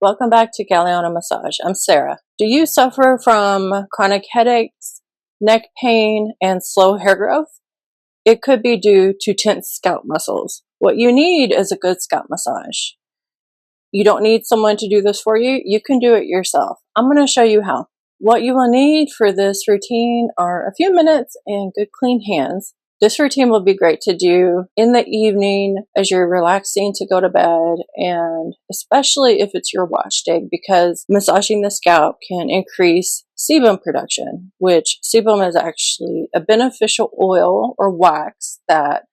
Welcome back to Galliano Massage. I'm Sarah. Do you suffer from chronic headaches, neck pain, and slow hair growth? It could be due to tense scalp muscles. What you need is a good scalp massage. You don't need someone to do this for you. You can do it yourself. I'm going to show you how. What you will need for this routine are a few minutes and good clean hands. This routine will be great to do in the evening as you're relaxing to go to bed, and especially if it's your wash day, because massaging the scalp can increase sebum production, which sebum is actually a beneficial oil or wax that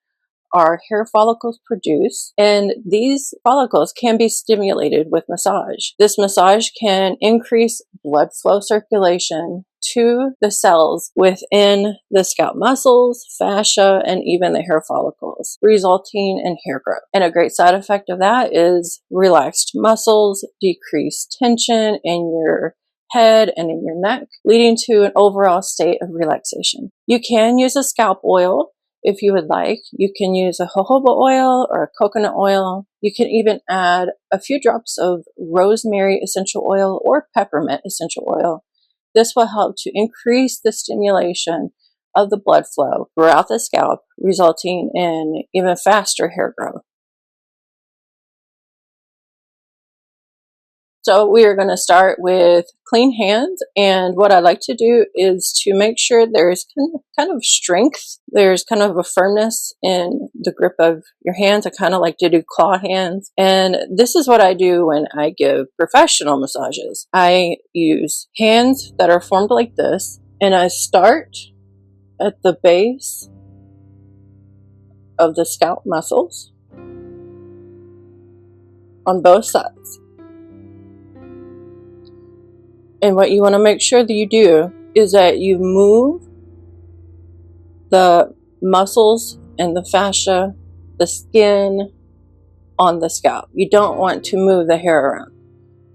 our hair follicles produce, and these follicles can be stimulated with massage. This massage can increase blood flow circulation to the cells within the scalp muscles, fascia, and even the hair follicles, resulting in hair growth. And a great side effect of that is relaxed muscles, decreased tension in your head and in your neck, leading to an overall state of relaxation. You can use a scalp oil if you would like. You can use a jojoba oil or a coconut oil. You can even add a few drops of rosemary essential oil or peppermint essential oil. This will help to increase the stimulation of the blood flow throughout the scalp, resulting in even faster hair growth. So we are going to start with clean hands, and what I like to do is to make sure there's kind of strength, there's kind of a firmness in the grip of your hands. I kind of like to do claw hands, and this is what I do when I give professional massages. I use hands that are formed like this, and I start at the base of the scalp muscles on both sides. And what you want to make sure that you do is that you move the muscles and the fascia, the skin on the scalp. You don't want to move the hair around.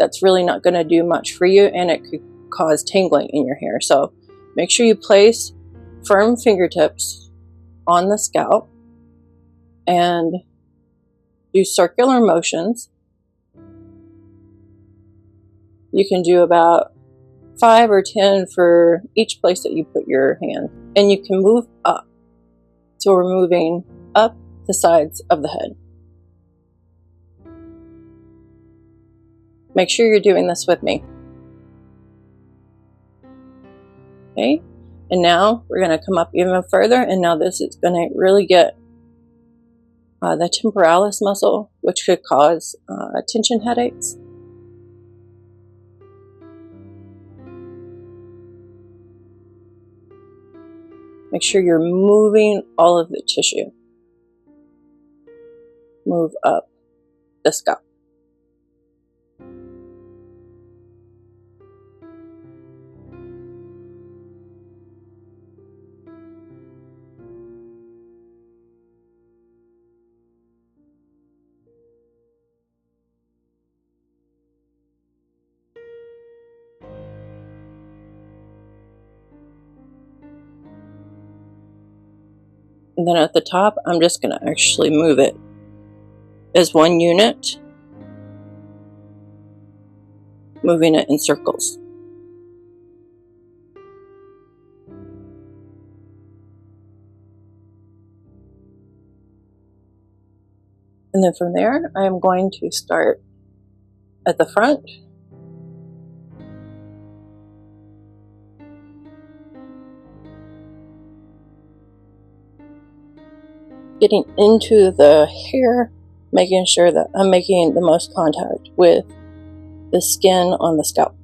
That's really not going to do much for you, and it could cause tangling in your hair. So make sure you place firm fingertips on the scalp and do circular motions. You can do about 5 or 10 for each place that you put your hand, and you can move up. So we're moving up the sides of the head. Make sure you're doing this with me. Okay, and now we're going to come up even further, and now this is going to really get the temporalis muscle, which could cause tension headaches. Make sure you're moving all of the tissue. Move up the scalp. And then at the top, I'm just going to actually move it as one unit, moving it in circles. And then from there, I'm going to start at the front. Getting into the hair, making sure that I'm making the most contact with the skin on the scalp.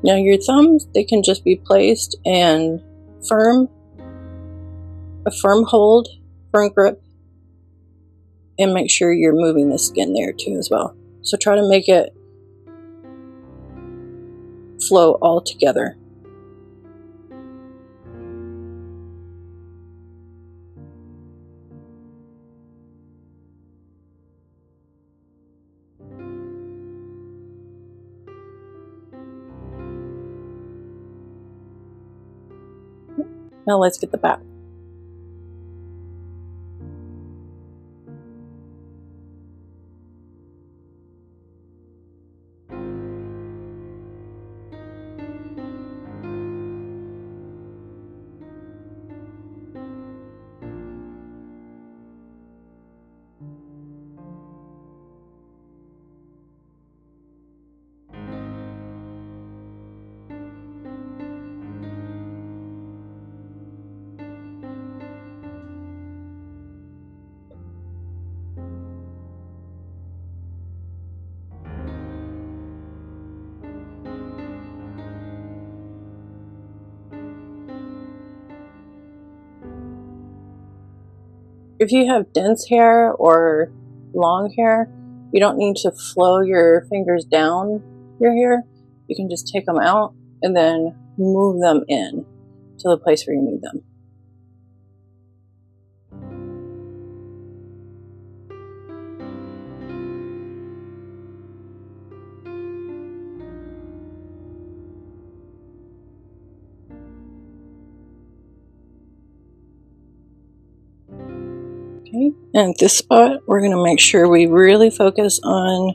Now your thumbs, they can just be placed and a firm hold, firm grip, and make sure you're moving the skin there too as well. So try to make it flow all together. Now let's get the back. If you have dense hair or long hair, you don't need to flow your fingers down your hair. You can just take them out and then move them in to the place where you need them. Okay, and at this spot, we're going to make sure we really focus on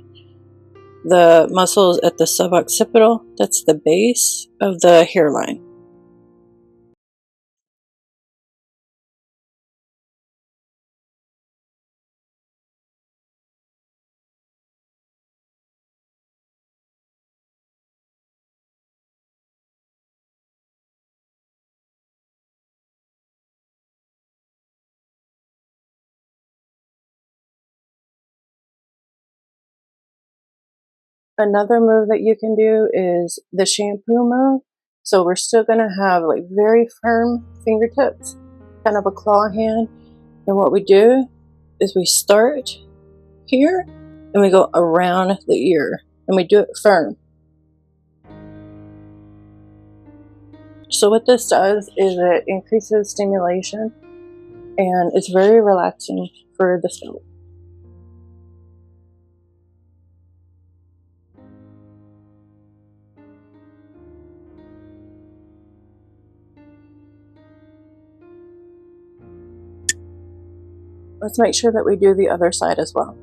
the muscles at the suboccipital. That's the base of the hairline. Another move that you can do is the shampoo move. So we're still going to have like very firm fingertips, kind of a claw hand. And what we do is we start here and we go around the ear and we do it firm. So what this does is it increases stimulation and it's very relaxing for the scalp. Let's make sure that we do the other side as well.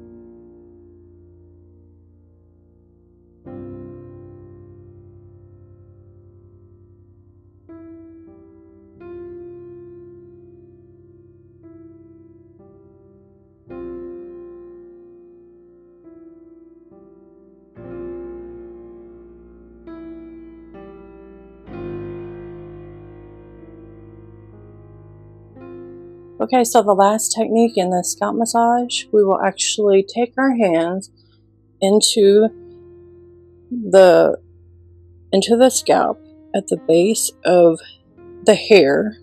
Okay, so the last technique in the scalp massage, we will actually take our hands into the scalp at the base of the hair,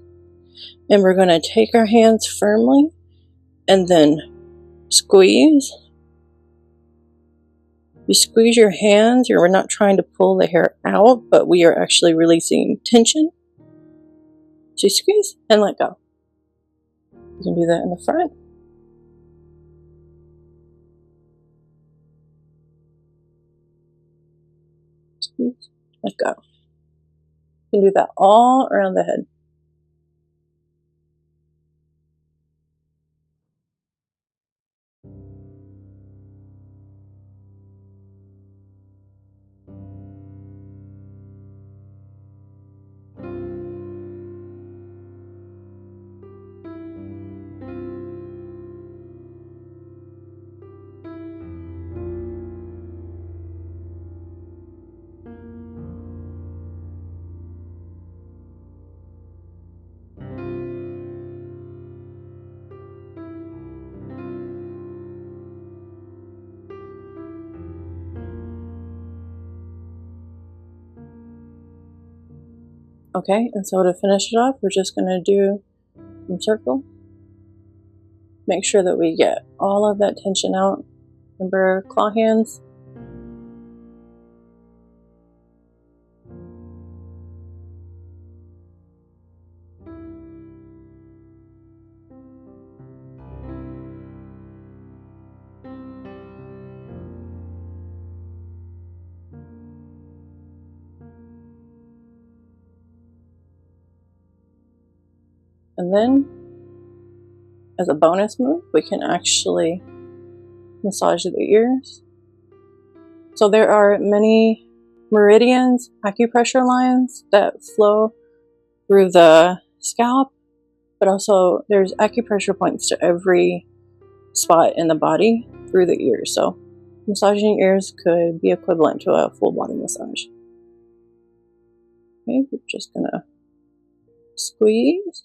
and we're going to take our hands firmly and then squeeze. You squeeze your hands, we're not trying to pull the hair out, but we are actually releasing tension. So you squeeze and let go. You can do that in the front. Squeeze, let go. You can do that all around the head. Okay, and so to finish it off, we're just going to do some circle. Make sure that we get all of that tension out. Remember, claw hands. And then, as a bonus move, we can actually massage the ears. So there are many meridians, acupressure lines that flow through the scalp, but also there's acupressure points to every spot in the body through the ears. So massaging ears could be equivalent to a full body massage. Okay, we're just gonna squeeze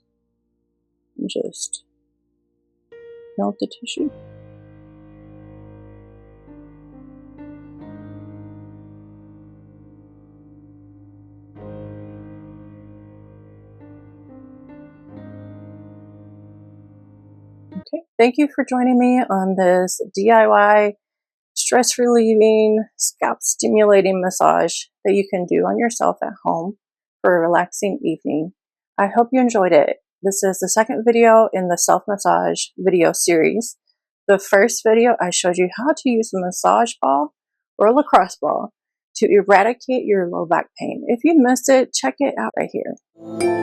and just melt the tissue. Okay, thank you for joining me on this DIY stress relieving scalp stimulating massage that you can do on yourself at home for a relaxing evening. I hope you enjoyed it. This is the second video in the self-massage video series. The first video I showed you how to use a massage ball or a lacrosse ball to eradicate your low back pain. If you missed it, check it out right here.